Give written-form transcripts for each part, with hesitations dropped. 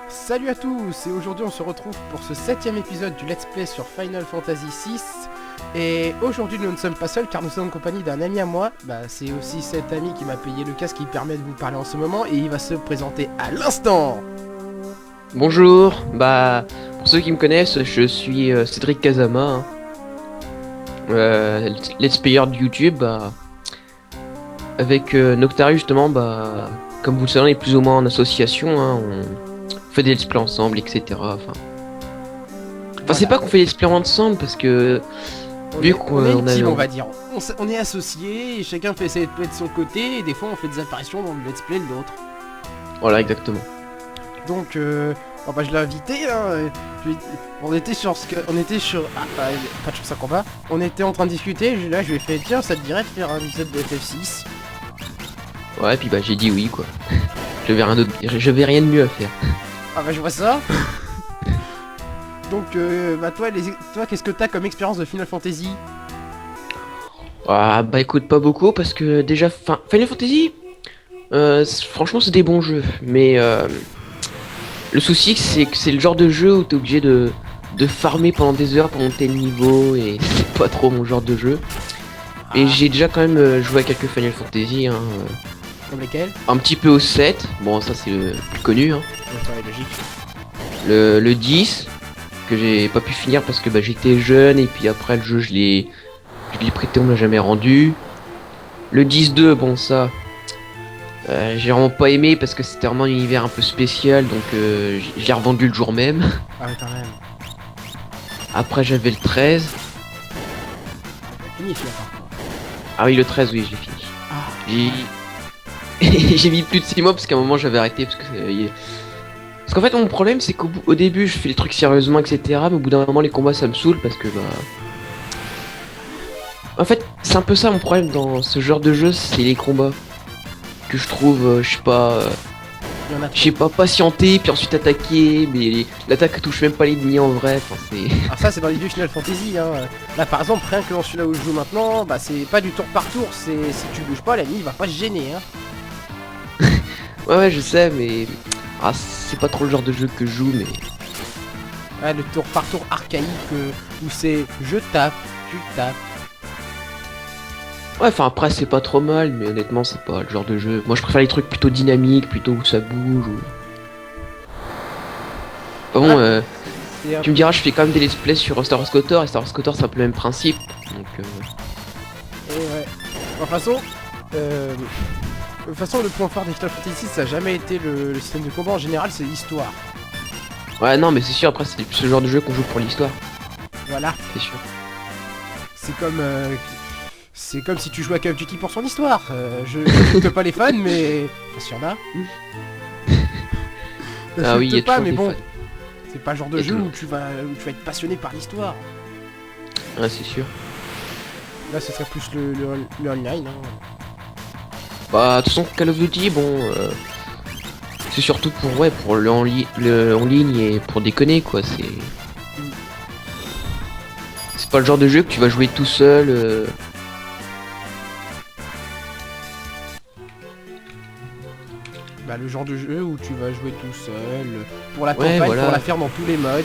Salut à tous, et aujourd'hui on se retrouve pour ce 7ème épisode du Let's Play sur Final Fantasy VI. Et aujourd'hui nous ne sommes pas seuls car nous sommes en compagnie d'un ami à moi. C'est aussi cet ami qui m'a payé le casque qui permet de vous parler en ce moment et il va se présenter à l'instant. Bonjour, pour ceux qui me connaissent, je suis Cédric Kazama, let's player de YouTube, avec Noctarius justement, comme vous le savez, on est plus ou moins en association, on fait des let's play ensemble, etc. Enfin, c'est pas qu'on fait des let's play ensemble parce que vu on est une team, a... on va dire. On est associés et chacun fait ses let's play de son côté et des fois on fait des apparitions dans le let's play de l'autre. Voilà, exactement. Donc, je l'ai invité, hein. On était sur pas de chance à combat. On était en train de discuter, là je lui ai fait, tiens, ça te dirait de faire un épisode de FF6? Ouais, puis j'ai dit oui, quoi. Je vais rien de mieux à faire. Ah je vois ça. Donc, toi, qu'est-ce que t'as comme expérience de Final Fantasy? Écoute, pas beaucoup, parce que déjà, Final Fantasy, franchement c'est des bons jeux, mais le souci c'est que c'est le genre de jeu où t'es obligé de farmer pendant des heures pour monter le niveau, et c'est pas trop mon genre de jeu. Et j'ai déjà quand même joué à quelques Final Fantasy, Comme lesquels? un petit peu au 7, bon ça c'est le plus connu, Ouais, ça va être logique. le 10, que j'ai pas pu finir parce que j'étais jeune, et puis après le jeu je l'ai prêté, on me l'a jamais rendu. Le 10-2, bon ça... j'ai vraiment pas aimé parce que c'était vraiment un univers un peu spécial, donc je l'ai revendu le jour même. Ah ouais, quand même. Après j'avais le 13. Fini celui-là, par contre. Ah oui, le 13, oui, j'ai fini. J'ai mis plus de 6 mois parce qu'à un moment j'avais arrêté parce qu'en fait mon problème c'est qu'au début je fais les trucs sérieusement, etc. Mais au bout d'un moment les combats ça me saoule parce que en fait c'est un peu ça mon problème dans ce genre de jeu, c'est les combats que je trouve, je sais pas, patienter, puis ensuite attaquer, mais l'attaque touche même pas l'ennemi en vrai, enfin c'est... Alors ça c'est dans les vieux Final Fantasy, hein. Là par exemple, rien que dans celui-là où je joue maintenant, c'est pas du tour par tour, c'est si tu bouges pas, l'ennemi il va pas se gêner, hein. Ouais, je sais, mais... c'est pas trop le genre de jeu que je joue, mais... Ouais, le tour par tour archaïque, où c'est je tape, tu tapes. Ouais, après c'est pas trop mal, mais honnêtement c'est pas le genre de jeu... Moi je préfère les trucs plutôt dynamiques, plutôt où ça bouge, ou... Tu me diras, je fais quand même des let's play sur Star Wars KOTOR, et Star Wars KOTOR c'est un peu le même principe, donc... Et ouais. De toute façon, le point fort des Final Fantasy, ça a jamais été le système de combat, en général c'est l'histoire. Ouais, non, mais c'est sûr, après c'est ce genre de jeu qu'on joue pour l'histoire. Voilà. C'est sûr. C'est comme si tu jouais à Call of Duty pour son histoire. Je n'insulte pas les fans, mais... Parce qu'il y en a. Ah oui, il y a pas, toujours mais des bon, fans. c'est pas le genre de jeu où tu vas être passionné par l'histoire. Ouais, c'est sûr. Là, ce serait plus le online, hein. De toute façon, Call of Duty, c'est surtout pour le en ligne et pour déconner, quoi, c'est pas le genre de jeu que tu vas jouer tout seul. Le genre de jeu où tu vas jouer tout seul, pour la Ouais, campagne, voilà. pour la faire dans tous les modes.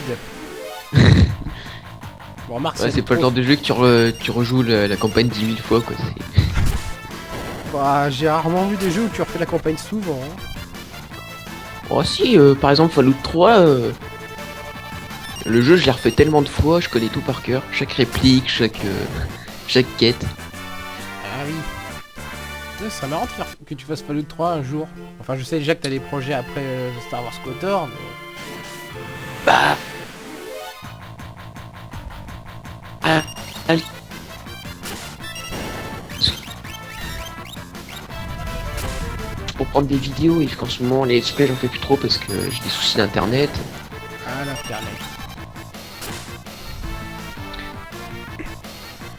Bon, remarque, Ouais, c'est pas le genre de jeu que tu rejoues la campagne 10 000 fois, quoi. J'ai rarement vu des jeux où tu refais la campagne souvent, hein. Oh si, par exemple Fallout 3, le jeu je l'ai refait tellement de fois, je connais tout par cœur, chaque réplique, chaque quête. Ah oui. Ce serait marrant de faire que tu fasses Fallout 3 un jour. Enfin, je sais déjà que t'as des projets après Star Wars KOTOR, mais... Pour prendre des vidéos, et qu'en ce moment les let's play j'en fais plus trop parce que j'ai des soucis d'internet. Ah, l'internet.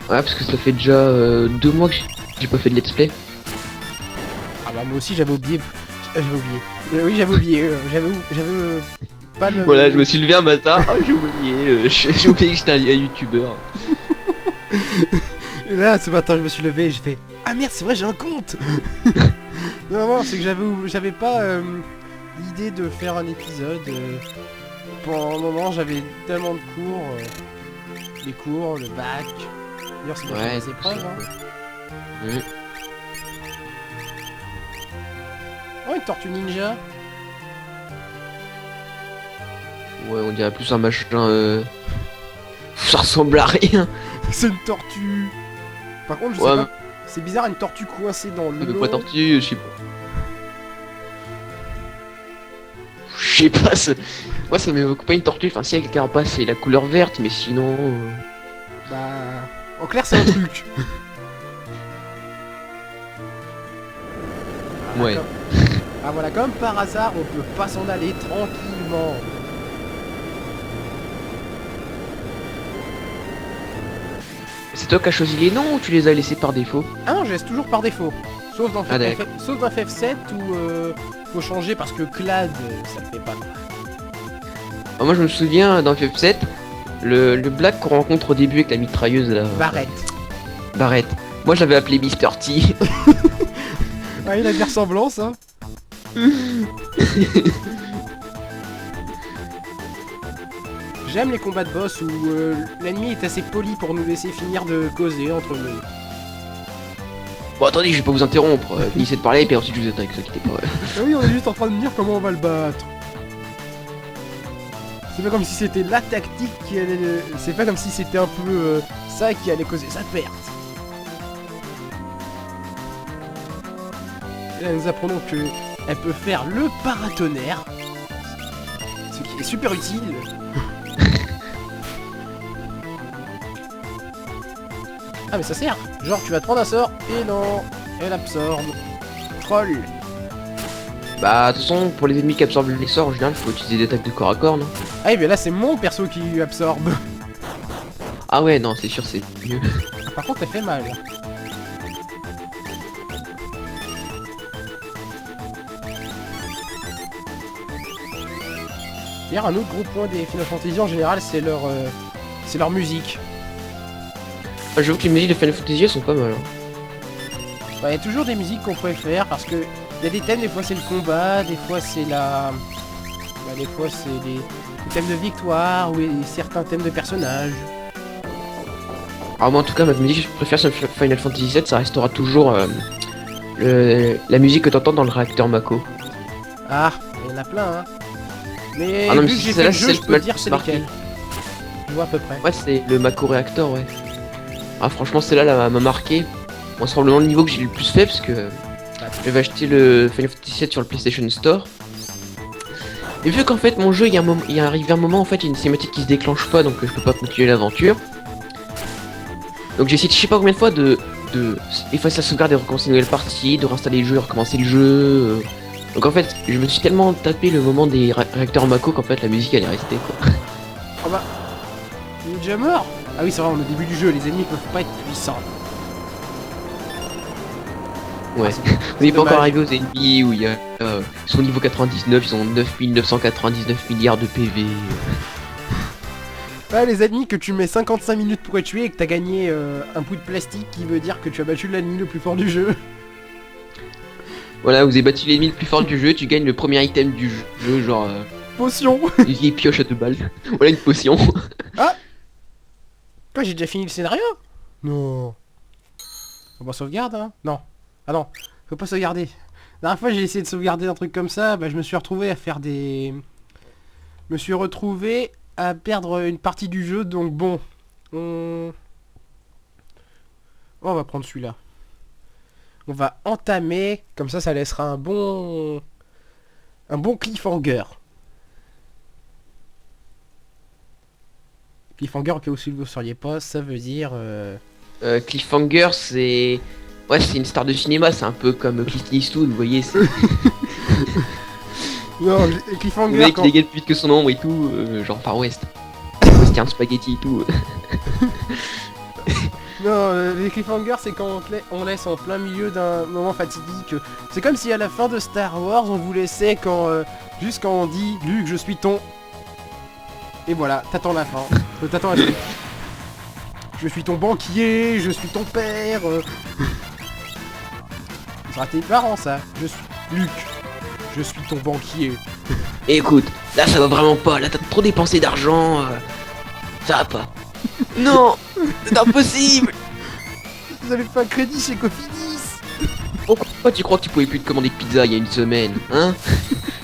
Ouais, parce que ça fait déjà 2 mois que j'ai pas fait de let's play. Ah moi aussi j'avais oublié. Oui, j'avais oublié. J'avais pas le... Voilà, je me suis levé un matin, j'ai oublié, j'ai oublié que j'étais un youtubeur. Et là, ce matin, je me suis levé et j'ai fait... Ah merde, c'est vrai, j'ai un compte. Non, c'est que j'avais pas... l'idée de faire un épisode. Pendant un moment, j'avais tellement de cours. Les cours, le bac. D'ailleurs, c'est Ouais, des épreuves. Hein. Mm. Oh, une tortue ninja. Ouais, on dirait plus un machin. Ça ressemble à rien. C'est une tortue. Par contre, je sais pas. C'est bizarre, une tortue coincée dans Mais l'eau. pas tortue, je sais pas. Je sais pas, moi ça m'évoque pas une tortue. Enfin, si, avec la carapace, c'est la couleur verte, mais sinon. Bah. En clair, c'est un truc. Ouais. Ah voilà, comme par hasard, on peut pas s'en aller tranquillement. C'est toi qui as choisi les noms ou tu les as laissés par défaut? Ah non, je laisse toujours par défaut. Sauf dans, Ah, d'accord. sauf dans FF7 où faut changer parce que Clad, ça le fait pas. Moi je me souviens dans FF7, le black qu'on rencontre au début avec la mitrailleuse là. Barrett. Barrett. Moi je l'avais appelé Mr. T. Ah, il a des ressemblances, hein. J'aime les combats de boss où l'ennemi est assez poli pour nous laisser finir de causer entre nous. Bon attendez, je vais pas vous interrompre, finissez de parler et puis ensuite je vous attaque, inquiétez pas. Ah oui, on est juste en train de dire comment on va le battre. C'est pas comme si c'était la tactique qui allait le... C'est pas comme si c'était un peu ça qui allait causer sa perte. Et là, nous apprenons que elle peut faire le paratonnerre. Ce qui est super utile. Ah mais ça sert. Genre tu vas te prendre un sort et non, elle absorbe. Troll. Bah de toute façon, pour les ennemis qui absorbent les sorts, en général, faut utiliser des attaques de corps à corps, non? Ah et bien là c'est mon perso qui lui absorbe. Ah ouais, non, c'est sûr, c'est mieux. Par contre elle fait mal. D'ailleurs un autre gros point des Final Fantasy en général c'est leur musique. Ah, j'avoue que les musiques de Final Fantasy elles sont pas mal. Hein. Bah, y a toujours des musiques qu'on préfère parce que y a des thèmes, des fois c'est le combat, des fois c'est la... Bah, des fois c'est les thèmes de victoire ou certains thèmes de personnages. Alors moi en tout cas, ma musique que je préfère sur Final Fantasy VII, ça restera toujours la musique que t'entends dans le réacteur Mako. Ah, il y en a plein hein. Mais Ah non, mais vu que j'ai celle-là, fait le jeu, c'est je celle peux qui te dire m'a c'est marqué. lesquels. Je vois à peu près. Ouais, c'est le Mako réacteur, ouais. Ah franchement, celle-là m'a marqué. Moi, c'est probablement le niveau que j'ai le plus fait parce que j'avais acheté le Final Fantasy VII sur le PlayStation Store. Et vu qu'en fait mon jeu, il y a arrivé un moment en fait, il y a une cinématique qui se déclenche pas, donc je peux pas continuer l'aventure. Donc j'ai essayé je sais pas combien de fois de effacer la sauvegarde et recommencer une nouvelle partie, de réinstaller le jeu et recommencer le jeu. Donc en fait, je me suis tellement tapé le moment des réacteurs Mako qu'en fait la musique elle est restée quoi. Oh bah... Il est déjà mort. Ah oui c'est vrai, on est au début du jeu, les ennemis peuvent pas être puissants. Ouais, c'est vous n'êtes pas dommage. encore arrivé aux ennemis où il y a ils sont au niveau 99, ils ont 9999 milliards de PV. Ouais, les ennemis que tu mets 55 minutes pour les tuer et que t'as gagné un bout de plastique qui veut dire que tu as battu l'ennemi le plus fort du jeu. Voilà, vous avez battu l'ennemi le plus fort du jeu, tu gagnes le premier item du jeu, genre Potion. une vieille pioche à 2 balles. Voilà une potion. Quoi, j'ai déjà fini le scénario? Non. Faut pas sauvegarde, hein? Non. Ah non, faut pas sauvegarder. La dernière fois, j'ai essayé de sauvegarder un truc comme ça, bah je me suis retrouvé à faire des... Je me suis retrouvé à perdre une partie du jeu, donc bon. On va prendre celui-là. On va entamer, comme ça laissera un bon cliffhanger. Cliffhanger que vous ne sauriez pas, ça veut dire... Cliffhanger, c'est... Ouais, c'est une star de cinéma, c'est un peu comme Clint Eastwood, vous voyez, c'est... Non, Le cliffhanger mec quand... il dégage plus vite que son ombre et tout, genre Far West. Western spaghetti et tout. Non, les cliffhangers c'est quand on laisse en plein milieu d'un moment fatidique. C'est comme si à la fin de Star Wars on vous laissait quand... juste quand on dit « Luke, je suis ton... » Et voilà, t'attends la fin. T'attends la suite. Je suis ton banquier, je suis ton père. Ça aurait été marrant ça. Je suis Luke. Je suis ton banquier. Écoute, là ça va vraiment pas, là t'as trop dépensé d'argent, ça va pas. Non, c'est impossible. Vous avez pas un crédit chez Cofidis? Pourquoi tu crois que tu pouvais plus te commander de pizza il y a une semaine, hein?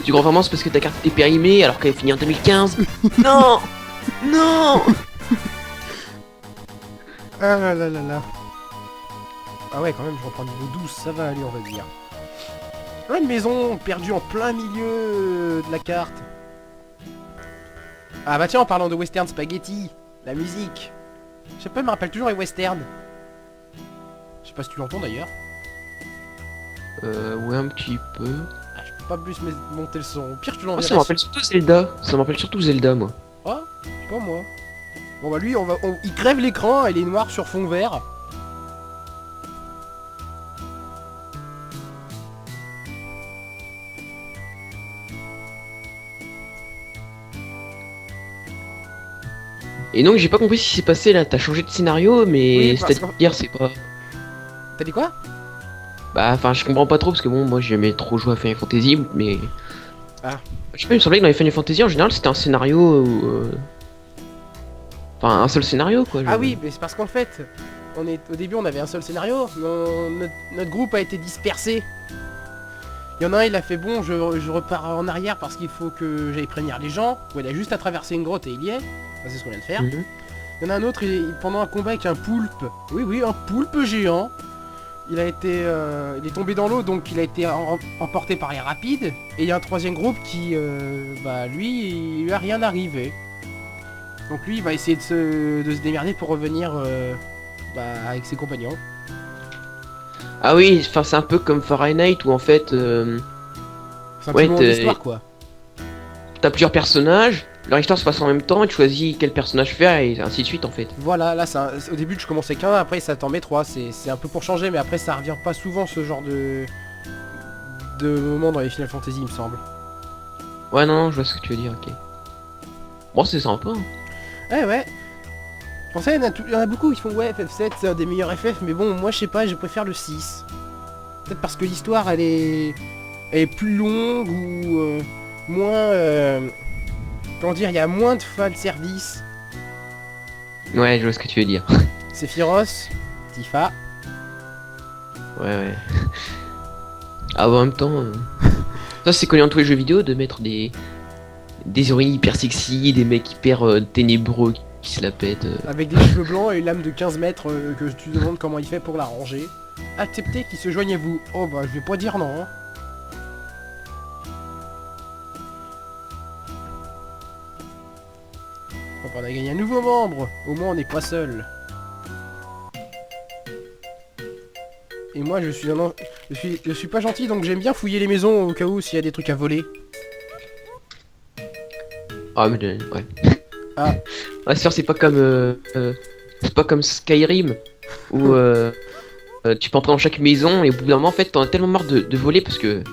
Tu crois vraiment c'est parce que ta carte était périmée alors qu'elle finit en 2015? Non. Non. Ah là là là là. Ah ouais, quand même, je reprends niveau 12, ça va aller, on va dire. Ah, une maison perdue en plein milieu de la carte. Ah bah tiens, en parlant de western spaghetti, la musique. Je sais pas, elle me rappelle toujours les westerns. Je sais pas si tu l'entends d'ailleurs. Ouais, un petit peu. Ah, je peux pas plus monter le son. Au pire, je te Ah, l'enverrai. ça me rappelle surtout Zelda. Ça me rappelle surtout Zelda, moi. Ah, je sais pas moi. Bon bah lui, il crève l'écran, elle est noire sur fond vert. Et donc j'ai pas compris ce qui s'est passé là, t'as changé de scénario mais Oui, parce c'est-à-dire c'est pas... T'as dit quoi? Bah enfin je comprends pas trop parce que bon moi j'ai jamais trop joué à Final Fantasy mais... Ah. Je sais pas, il me semblait que dans les Final Fantasy en général c'était un scénario où... Enfin un seul scénario quoi. Ah oui, mais c'est parce qu'en fait, au début on avait un seul scénario, mais notre groupe a été dispersé. Il y en a un, il a fait bon, je repars en arrière parce qu'il faut que j'aille prévenir les gens. Ou il a juste à traverser une grotte et il y est. Enfin, c'est ce qu'on vient de faire. Mhm. Il y en a un autre, pendant un combat avec un poulpe. Oui, oui, un poulpe géant. Il est tombé dans l'eau, donc il a été emporté par les rapides. Et il y a un troisième groupe qui, lui, il lui a rien arrivé. Donc lui, il va essayer de se démerder pour revenir avec ses compagnons. Ah oui, enfin c'est un peu comme Fahrenheit où en fait... C'est un Ouais, petit moment d'histoire, quoi. T'as plusieurs personnages, leur histoire se passe en même temps et tu choisis quel personnage faire et ainsi de suite en fait. Voilà, là, au début, je commençais qu'un, après, ça t'en met trois. C'est un peu pour changer, mais après, ça revient pas souvent, ce genre de moment dans les Final Fantasy, il me semble. Ouais non, je vois ce que tu veux dire, ok. Bon c'est sympa. Hein. Ouais, ouais. Pour ça, il y en a beaucoup qui font, ouais, FF7, c'est un des meilleurs FF, mais bon, moi, je sais pas, je préfère le 6. Peut-être parce que l'histoire, elle est plus longue, ou moins... comment dire, il y a moins de fan service. Ouais, je vois ce que tu veux dire. Sephiroth, Tifa. Ouais, ouais. Ah, bah, en même temps, ça c'est connu dans tous les jeux vidéo de mettre des héroïnes hyper sexy, des mecs hyper ténébreux qui se la pètent. Avec des cheveux blancs et une lame de 15 mètres que tu demandes comment il fait pour la ranger. Acceptez qu'il se joigne à vous. Oh bah je vais pas dire non. Hein. Hop, on a gagné un nouveau membre. Au moins on n'est pas seul. Et moi je suis pas gentil donc j'aime bien fouiller les maisons au cas où s'il y a des trucs à voler. Ah mais ouais. Ah. Ouais, c'est pas comme c'est pas comme Skyrim où tu peux entrer dans chaque maison et au bout d'un moment en fait t'en as tellement marre de voler parce que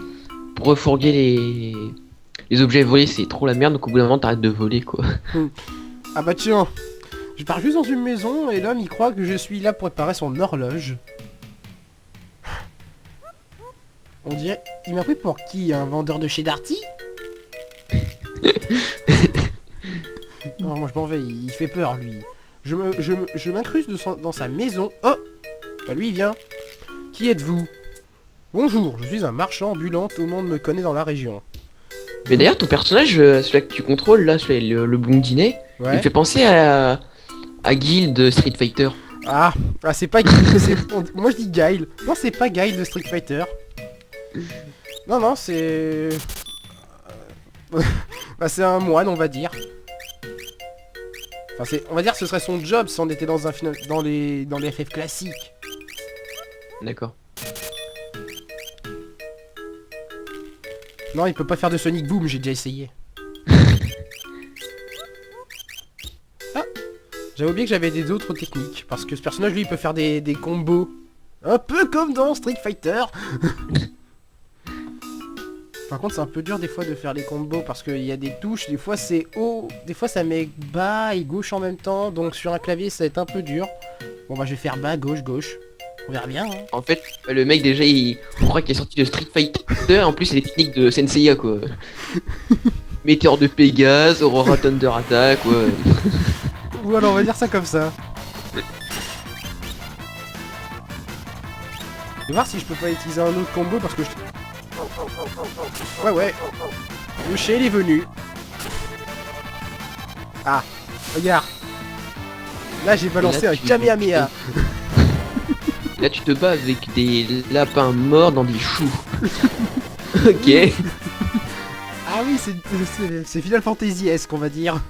pour refourguer les objets volés c'est trop la merde donc au bout d'un moment t'arrêtes de voler quoi. Ah bah tiens, je pars juste dans une maison et l'homme il croit que je suis là pour réparer son horloge. On dirait... Il m'a pris pour qui? Un vendeur de chez Darty? Non, moi je m'en vais, il fait peur lui. Je m'incruste dans sa maison. Oh bah lui il vient. Qui êtes-vous? Bonjour, je suis un marchand ambulant, tout le monde me connaît dans la région. Mais d'ailleurs ton personnage, celui que tu contrôles là, le blondinet, il me Ouais. fait penser à Guile de Street Fighter. Ah c'est pas Guile, moi je dis Guile. Non c'est pas Guile de Street Fighter. Non c'est... bah c'est un moine on va dire. Enfin on va dire que ce serait son job si on était dans un final... dans les FF classiques. D'accord. Non il peut pas faire de Sonic Boom, j'ai déjà essayé. Ah j'avais oublié que j'avais des autres techniques. Parce que ce personnage lui il peut faire des combos. Un peu comme dans Street Fighter. Par contre c'est un peu dur des fois de faire les combos parce qu'il y a des touches, des fois c'est haut, des fois ça met bas et gauche en même temps, donc sur un clavier ça va être un peu dur. Bon bah je vais faire bas, gauche, gauche. On verra bien. Hein. En fait, le mec déjà, on croit qu'il est sorti de Street Fighter, en plus c'est les techniques de Senseiya quoi. Météore de Pégase, Aurora Thunder Attack, ouais. Ou alors on va dire ça comme ça. Je vais voir si je peux pas utiliser un autre combo parce que je... Ouais. Le chien il est venu. Ah, regarde. Là j'ai balancé un Kamehameha. Là tu te bats avec des lapins morts dans des choux. Ok. Ah oui, c'est Final Fantasy-esque, on va dire.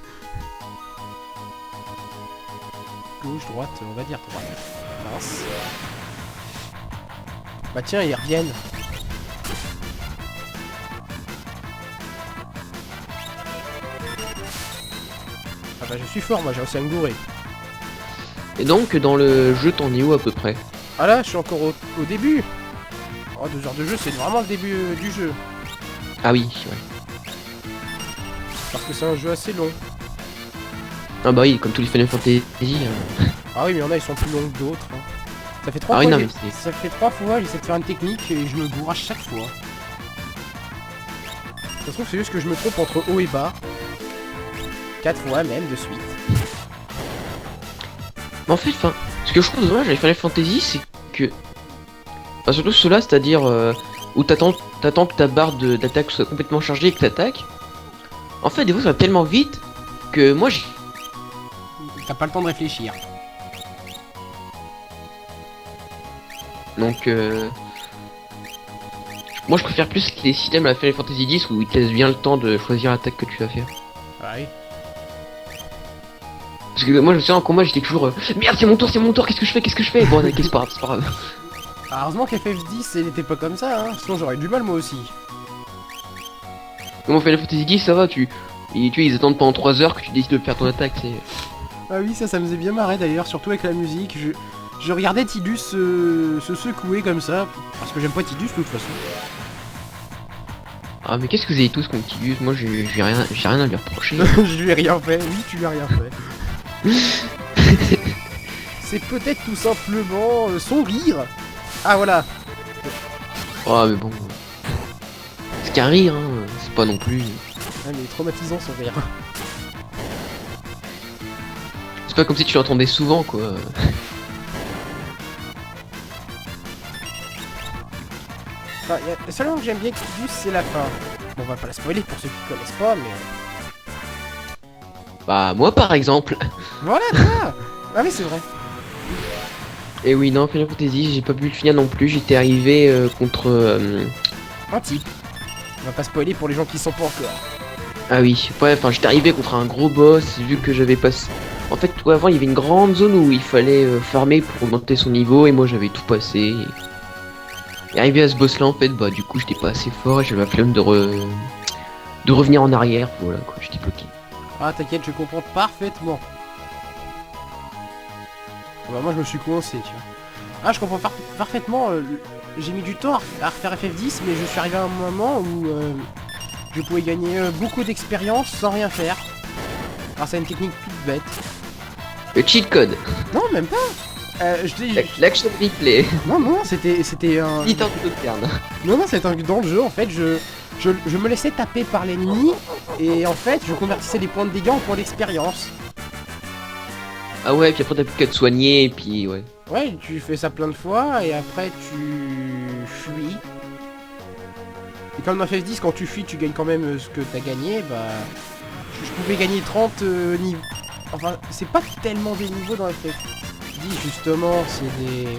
Gauche, droite, on va dire droite. Mince. Bah tiens, ils reviennent. Ah bah je suis fort, moi j'ai réussi à me gourer. Et donc dans le jeu t'en es où à peu près? Ah là, je suis encore au début. Oh, 2 heures de jeu, c'est vraiment le début du jeu. Ah oui, ouais. Parce que c'est un jeu assez long. Ah bah oui, comme tous les Final Fantasy. Ah oui, mais il y en a, ils sont plus longs que d'autres. Hein. Ça fait 3 Ah fois, oui, non, mais ça fait 3 fois, j'essaie de faire une technique et je me gourre à chaque fois. Ça se trouve, c'est juste que je me trompe entre haut et bas. 4 fois même de suite. Mais en fait, enfin, ce que je trouve dommage avec Final Fantasy, c'est que... Enfin, surtout ceux-là, c'est-à-dire où t'attends que ta barre d'attaque soit complètement chargée et que t'attaques. En fait, des fois, ça va tellement vite que moi, j'ai... T'as pas le temps de réfléchir. Donc, moi, je préfère plus les systèmes à la Final Fantasy X où ils te laissent bien le temps de choisir l'attaque que tu vas faire. Ouais. Parce que moi, je me souviens en combat, j'étais toujours... Merde, c'est mon tour, qu'est-ce que je fais? Bon, ok, c'est pas grave. Ah, heureusement qu'FF10, elle n'était pas comme ça, hein. Sinon j'aurais eu du mal moi aussi. Comment Final Fantasy X, ça va, ils attendent pendant 3 heures que tu décides de faire ton attaque, c'est... Ah oui, ça me faisait bien marrer d'ailleurs, surtout avec la musique. Je regardais Tidus se secouer comme ça, parce que j'aime pas Tidus de toute façon. Ah mais qu'est-ce que vous avez tous contre Tidus? Moi j'ai rien à lui reprocher. Je lui ai rien fait, oui tu lui as rien fait. C'est peut-être tout simplement son rire. Ah voilà. Ah mais bon... C'est qu'un rire, hein, c'est pas non plus... Ah mais traumatisant son rire. C'est pas comme si tu l'entendais souvent quoi. Enfin, le seul moment que j'aime bien Tidus, c'est la fin. Bon, on va pas la spoiler pour ceux qui connaissent pas, mais... Bah moi par exemple. Voilà, toi. Ah oui, c'est vrai. Et oui, non, Final Fantasy, j'ai pas pu le finir non plus, j'étais arrivé contre... Un type. On va pas spoiler pour les gens qui sont pas encore. Ah oui, ouais, enfin j'étais arrivé contre un gros boss, vu que j'avais passé... En fait, ouais, avant il y avait une grande zone où il fallait farmer pour augmenter son niveau, et moi j'avais tout passé. Et arrivé à ce boss là, en fait, bah du coup j'étais pas assez fort, et j'avais la flemme de revenir en arrière, voilà quoi, j'étais bloqué. Ah t'inquiète, je comprends parfaitement. Bah moi je me suis coincé, tu vois. Ah je comprends parfaitement, j'ai mis du temps à refaire FF10, mais je suis arrivé à un moment où je pouvais gagner beaucoup d'expérience sans rien faire. Grâce à une technique toute bête. Le cheat code. Non, même pas. L'action replay. Non, c'était un... Non, c'était dans le jeu, en fait, je me laissais taper par l'ennemi, et en fait, je convertissais les points de dégâts en points d'expérience. Ah ouais, puis après t'as plus qu'à te soigner, et puis ouais. Ouais, tu fais ça plein de fois, et après tu fuis. Et comme dans FF10, quand tu fuis, tu gagnes quand même ce que t'as gagné, bah... Je pouvais gagner 30 niveaux. Enfin, c'est pas tellement des niveaux dans FF10, justement, c'est des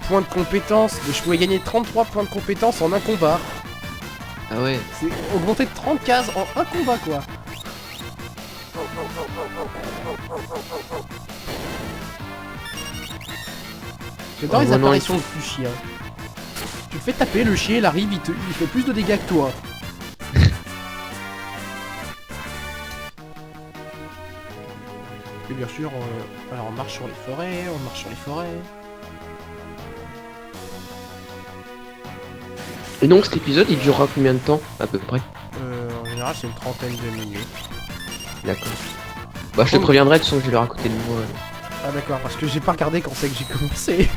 points de compétences. Je pouvais gagner 33 points de compétences en un combat. Ah ouais. C'est augmenté de 30 cases en un combat, quoi. J'adore les apparitions du chien. Tu te fais taper, le chien il arrive, il fait plus de dégâts que toi. Et bien sûr, alors on marche sur les forêts, Et donc cet épisode il durera combien de temps à peu près? En général c'est une trentaine de minutes. D'accord. Bah je te préviendrai de toute façon que je vais le raconter de moi. Ah d'accord, parce que j'ai pas regardé quand c'est que j'ai commencé.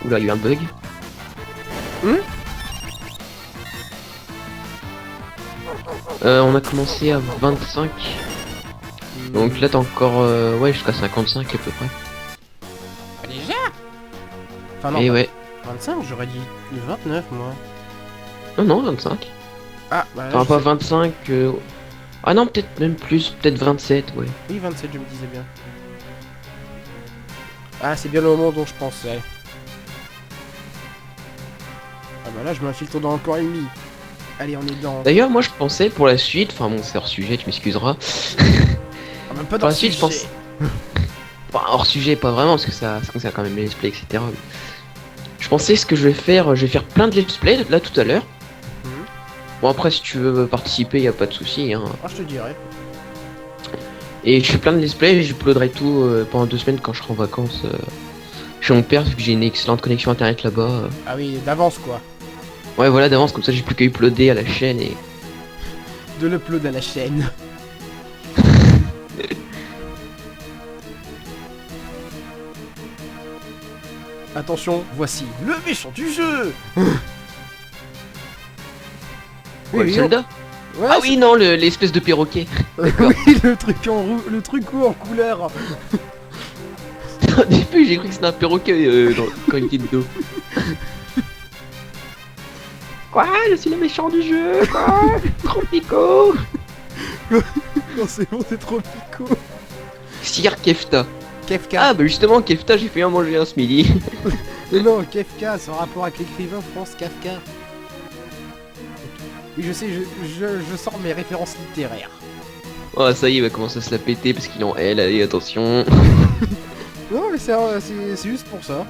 Oula, il y a eu un bug. On a commencé à 25. Donc là t'as encore ouais jusqu'à 55 à peu près. Ah, déjà. Enfin non, Et ouais. 25, j'aurais dit 29 moi. Non, 25. Ah, bah là, Enfin je pas sais- 25. Ah non, peut-être même plus, peut-être 27, ouais. Oui, 27, je me disais bien. Ah, c'est bien le moment dont je pensais. Ah bah là, je m'infiltre dans encore une demi. Allez, on est dans... D'ailleurs, moi je pensais pour la suite, enfin bon, c'est hors sujet, tu m'excuseras. Ah, même pas Pour dans la le suite, je pense. sujet. Enfin, hors sujet, pas vraiment, parce que ça concerne quand même les let's play, etc. Je pensais ce que je vais faire plein de let's play là tout à l'heure. Mhm. Bon, après, si tu veux participer, y a pas de souci, hein. Ah, je te dirais. Et je fais plein de let's play et j'uploaderai tout pendant 2 semaines quand je serai en vacances chez mon père, vu que j'ai une excellente connexion internet là-bas. Ah oui, d'avance quoi. Ouais, voilà, d'avance, comme ça j'ai plus qu'à uploader à la chaîne et. De l'upload à la chaîne. Attention, voici le méchant du jeu. Ouais, le oui, soldat. Ouais, Ah oui, non, l'espèce de perroquet. D'accord. oui, le truc en roux, le truc roux en couleur. Au début, j'ai cru que c'était un perroquet quand il était dedans. Quoi? Je suis le méchant du jeu, quoi? Tropico. Non, c'est bon, c'est trop pico. Sir Kefta. Kefka. Ah bah justement, Kefta, j'ai fait en manger un ce midi. Mais non, Kefka, c'est en rapport avec l'écrivain France Kafka. Oui, je sais, je sors mes références littéraires. Oh, ça y est, il va commencer à se la péter parce qu'il est en L, allez, attention. Non, mais c'est juste pour ça.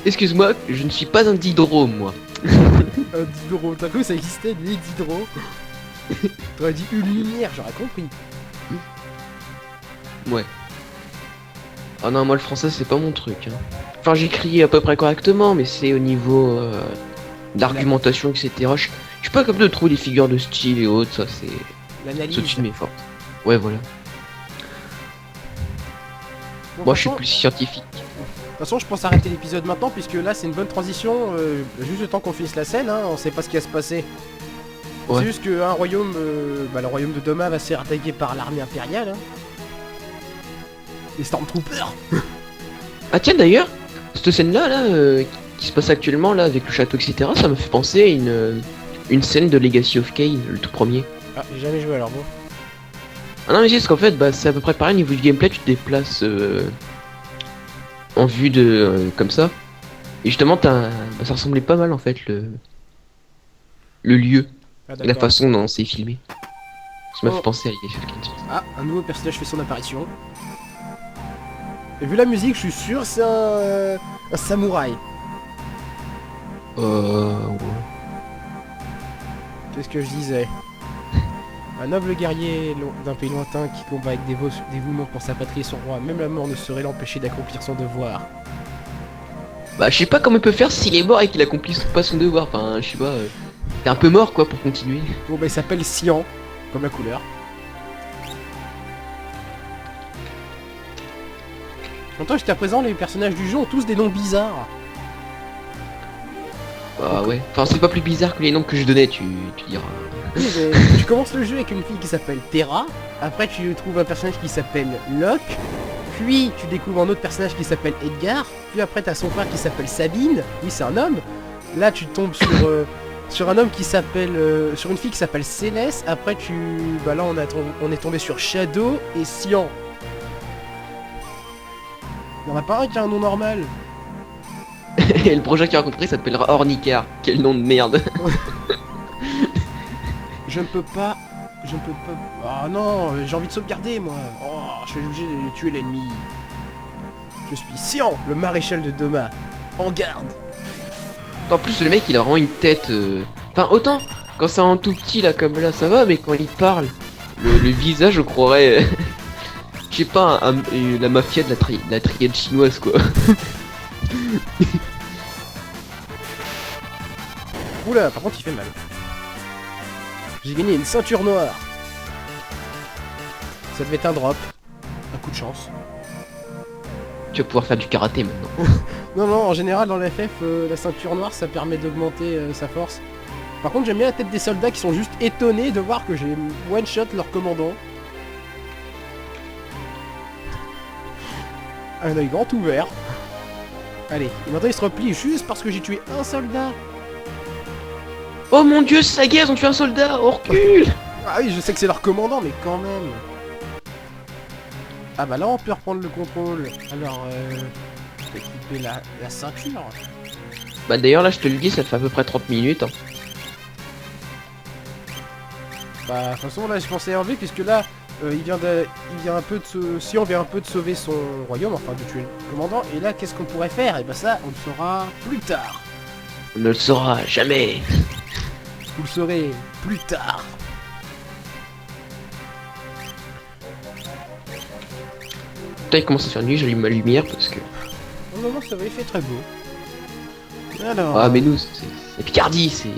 Excuse-moi, je ne suis pas un didrome, moi. Diderot, t'as cru que ça existait, les Diderot? T'aurais dit une lumière, j'aurais compris. Ouais. Ah non, moi le français c'est pas mon truc. Hein. Enfin, j'écris à peu près correctement, mais c'est au niveau d'argumentation, etc. Je suis pas capable de trouver des figures de style et autres, ça c'est L'analyse. au-dessus de mes forces. Ouais, voilà. Bon, Moi je suis de toute plus scientifique. façon, je pense arrêter l'épisode maintenant, puisque là, c'est une bonne transition. Juste le temps qu'on finisse la scène, hein, on sait pas ce qui va se passer. Ouais. C'est juste qu'un royaume, le royaume de Doma va se faire attaquer par l'armée impériale. Hein. Les Stormtroopers. Ah tiens d'ailleurs, cette scène-là, là, qui se passe actuellement, là, avec le château, etc., ça me fait penser à une scène de Legacy of Kain, le tout premier. Ah, j'ai jamais joué alors bon. Ah non mais c'est parce qu'en fait, bah, c'est à peu près pareil, au niveau du gameplay, tu te déplaces en vue de... comme ça. Et justement, bah, ça ressemblait pas mal en fait, le lieu, Ah, et la d'accord. façon dont c'est filmé. Ça m'a Oh. fait penser à Legacy of Kain. Ah, un nouveau personnage fait son apparition. Et vu la musique, je suis sûr c'est un samouraï. Ouais. Qu'est-ce que je disais? Un noble guerrier d'un pays lointain qui combat avec dévouement pour sa patrie et son roi. Même la mort ne saurait l'empêcher d'accomplir son devoir. Bah je sais pas comment il peut faire s'il est mort et qu'il accomplit pas son devoir, enfin je sais pas... T'es un peu mort quoi pour continuer. Bon bah il s'appelle Cyan, comme la couleur. Longtemps jusqu'à présent, les personnages du jeu ont tous des noms bizarres. Bah ouais. Enfin c'est pas plus bizarre que les noms que je donnais, tu diras. Oui, mais tu commences le jeu avec une fille qui s'appelle Terra, après tu trouves un personnage qui s'appelle Locke, puis tu découvres un autre personnage qui s'appelle Edgar, puis après t'as son frère qui s'appelle Sabine, oui c'est un homme, là tu tombes sur un homme qui s'appelle... sur une fille qui s'appelle Céleste, après bah là on est tombé sur Shadow et Cyan. Il y en a pas un qui a un nom normal. Et le projet qui a rencontré s'appellera Ornicar. Quel nom de merde. Je ne peux pas... Ah non, j'ai envie de sauvegarder moi. Oh, je suis obligé de tuer l'ennemi. Je suis Cyan, le maréchal de Doma. En garde. En plus le mec il a vraiment une tête... Enfin autant quand c'est en tout petit là comme là ça va, mais quand il parle, le visage je croirais... Je sais pas, la mafia de la triade chinoise quoi. Oula, par contre il fait mal. J'ai gagné une ceinture noire. Ça devait être un drop. Un coup de chance. tu vas pouvoir faire du karaté maintenant. Non, non, en général dans la FF, la ceinture noire ça permet d'augmenter sa force. Par contre j'aime bien la tête des soldats qui sont juste étonnés de voir que j'ai one shot leur commandant. Un œil grand ouvert. Allez, et maintenant il se replie juste parce que j'ai tué un soldat. Oh mon dieu, Saga, ils ont tué un soldat, oh recule. Ah oui, je sais que c'est leur commandant, mais quand même. Ah bah là on peut reprendre le contrôle. Alors, je vais équiper la ceinture. Bah d'ailleurs là je te le dis, ça fait à peu près 30 minutes. Hein. Bah de toute façon là je pensais enlever puisque là il vient un peu de Sion vient un peu de sauver son royaume, enfin de tuer le commandant. Et là qu'est-ce qu'on pourrait faire? Et bah ça on le saura plus tard. On ne le saura jamais. Vous le saurez plus tard. Putain, il commence à faire nuit, j'allume ma lumière parce que... Au moment ça va, il fait très beau. Alors... Ah mais nous, c'est Picardie, c'est...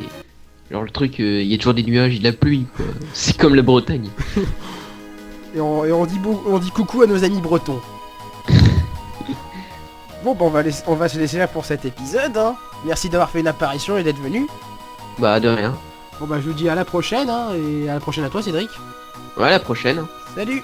Genre le truc, il y a toujours des nuages, il y a de la pluie, quoi. C'est comme la Bretagne. Et on dit coucou à nos amis bretons. Bon bah on va se laisser là pour cet épisode. Hein. Merci d'avoir fait une apparition et d'être venu. Bah de rien. Bon bah je vous dis à la prochaine, hein, et à la prochaine à toi Cédric. Ouais, à la prochaine. Salut.